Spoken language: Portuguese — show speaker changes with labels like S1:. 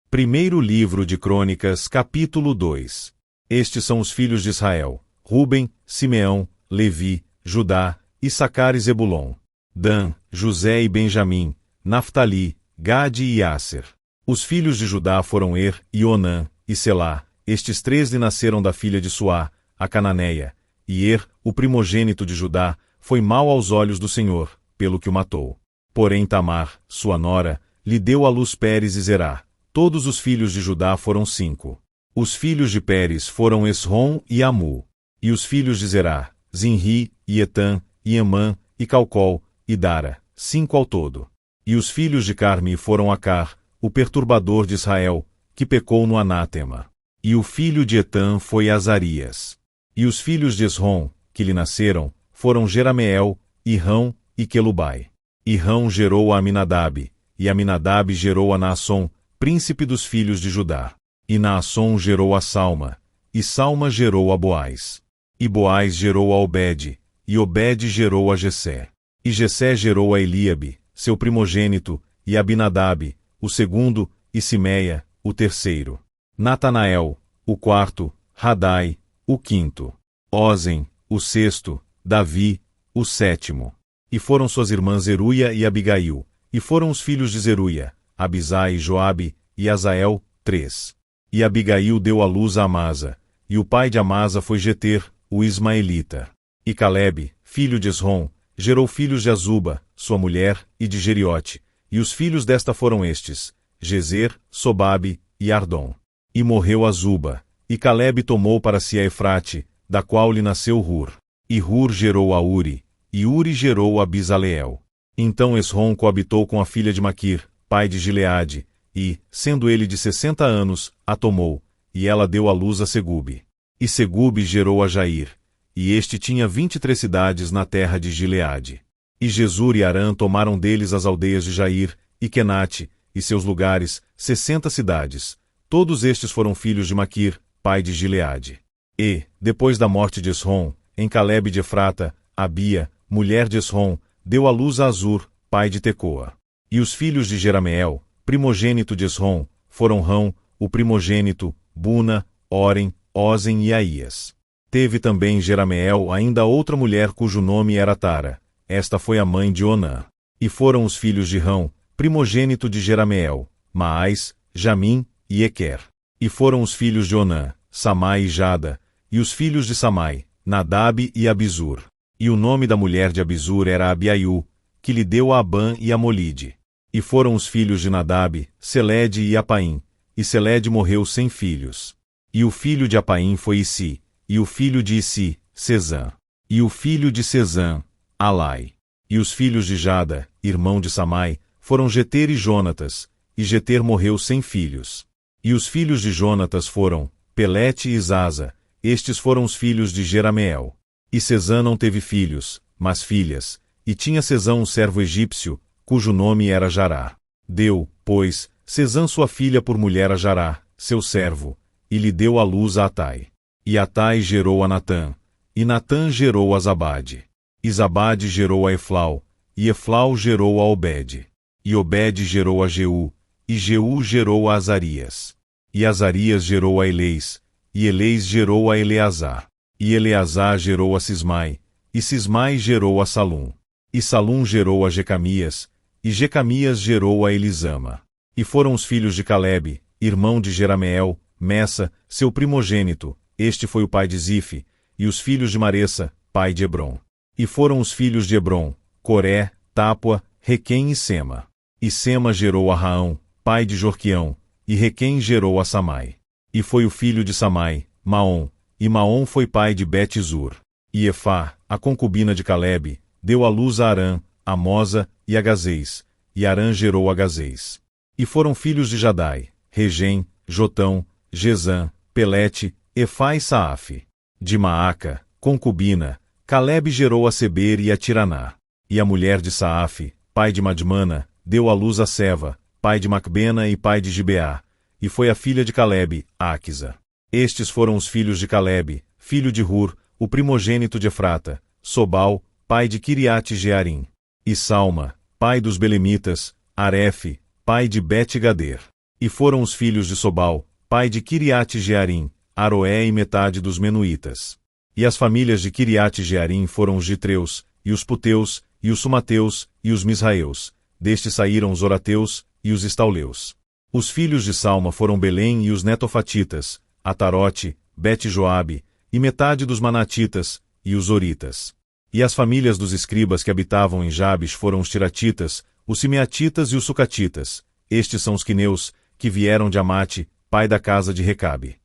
S1: Primeiro livro de Crônicas, capítulo 2. Estes são os filhos de Israel: Ruben, Simeão, Levi, Judá, Issacar e Zebulon. Dan, José e Benjamim, Naftali, Gade e Asser. Os filhos de Judá foram e Onã, e Selá. Estes três lhe nasceram da filha de Suá, a cananeia. E o primogênito de Judá, foi mau aos olhos do Senhor, pelo que o matou. Porém Tamar, sua nora, lhe deu à luz Pérez e Zerá. Todos os filhos de Judá foram 5. Os filhos de Pérez foram Esrom e Amu. E os filhos de Zerá, Zinri, e Etã, e Emã, e Calcol, e Dara, 5 ao todo. E os filhos de Carmi foram Acar, o perturbador de Israel, que pecou no anátema. E o filho de Etã foi Azarias. E os filhos de Esrom, que lhe nasceram, foram Jerameel, Irrão e Quelubai. Irrão gerou a Aminadab, e Aminadab gerou a Naasson, príncipe dos filhos de Judá. E Naasson gerou a Salma, e Salma gerou a Boaz. E Boaz gerou a Obed, e Obed gerou a Jessé. E Jessé gerou a Eliabe, seu primogênito, e Abinadab, o segundo, e Simeia, o terceiro. Natanael, o quarto, Radai, o quinto. Ozen, o sexto, Davi, o sétimo. E foram suas irmãs Zeruia e Abigail, e foram os filhos de Zeruia, Abisai e Joabe, e Azael, 3. E Abigail deu à luz a Amasa, e o pai de Amasa foi Jeter, o ismaelita. E Calebe, filho de Esrom, gerou filhos de Azuba, sua mulher, e de Jeriote, e os filhos desta foram estes, Gezer, Sobabe e Ardom. E morreu Azuba, e Calebe tomou para si a Efrate, da qual lhe nasceu Hur. E Hur gerou a Uri, e Uri gerou a Bizaleel. Então Esrom coabitou com a filha de Maquir, pai de Gileade, e, sendo ele de 60 anos, a tomou, e ela deu à luz a Segube. E Segube gerou a Jair, e este tinha 23 cidades na terra de Gileade. E Jesur e Arã tomaram deles as aldeias de Jair, e Quenate, e seus lugares, 60 cidades. Todos estes foram filhos de Maquir, pai de Gileade. E, depois da morte de Esrom, em Calebe de Efrata, Abia, mulher de Esrom, deu à luz a Azur, pai de Tecoa. E os filhos de Jerameel, primogênito de Esrom, foram Rão, o primogênito, Buna, Orem, Ozen e Aías. Teve também Jerameel ainda outra mulher cujo nome era Tara. Esta foi a mãe de Onã. E foram os filhos de Rão, primogênito de Jerameel, Maás, Jamim e Equer. E foram os filhos de Onã, Samai e Jada, e os filhos de Samai, Nadab e Abizur. E o nome da mulher de Abizur era Abiaiú, que lhe deu a Abã e a Molide. E foram os filhos de Nadab, Selede e Apaim, e Selede morreu sem filhos. E o filho de Apaim foi Issi, e o filho de Issi, Sezã. E o filho de Sezã, Alai. E os filhos de Jada, irmão de Samai, foram Jeter e Jonatas, e Jeter morreu sem filhos. E os filhos de Jonatas foram Pelete e Zaza, estes foram os filhos de Jerameel. E Sezã não teve filhos, mas filhas, e tinha Sezã um servo egípcio, cujo nome era Jará. Deu, pois, Sezã sua filha por mulher a Jará, seu servo, e lhe deu à luz a Atai. E Atai gerou a Natã, e Natã gerou a Zabade. E Zabade gerou a Eflau, e Eflau gerou a Obed. E Obed gerou a Jeú, e Jeú gerou a Azarias. E Azarias gerou a Eleis, e Eleis gerou a Eleazar. E Eleazar gerou a Sismai, e Sismai gerou a Salum. E Salum gerou a Jecamias, e Jecamias gerou a Elisama. E foram os filhos de Calebe, irmão de Jerameel, Messa, seu primogênito, este foi o pai de Zife, e os filhos de Maressa, pai de Hebron. E foram os filhos de Hebron, Coré, Tápua, Requem e Sema. E Sema gerou a Raão, pai de Jorquião, e Requem gerou a Samai. E foi o filho de Samai, Maom, e Maom foi pai de Bet-Zur. E Efá, a concubina de Calebe, deu à luz a Arã, a Mosa e a Gazês, e Arã gerou a Gazês. E foram filhos de Jadai, Regem, Jotão, Gesã, Pelete, Efá e Saafe. De Maaca, concubina, Calebe gerou a Seber e a Tiraná. E a mulher de Saafe, pai de Madmana, deu à luz a Seva, pai de Macbena e pai de Gibeá, e foi a filha de Calebe, Áquisa. Estes foram os filhos de Calebe, filho de Hur, o primogênito de Efrata, Sobal, pai de Kiriate-Jearim. E Salma, pai dos Belemitas, Arefe, pai de Bet-Gader. E foram os filhos de Sobal, pai de Quiriate-Jearim, Aroé e metade dos Menuítas. E as famílias de Quiriate-Jearim foram os Gitreus, e os Puteus, e os Sumateus, e os Misraeus. Destes saíram os Orateus, e os Estauleus. Os filhos de Salma foram Belém e os Netofatitas, Atarote, Bet-Joabe, e metade dos Manatitas, e os Oritas. E as famílias dos escribas que habitavam em Jabes foram os Tiratitas, os Simeatitas e os Sucatitas. Estes são os quineus, que vieram de Amate, pai da casa de Recabe.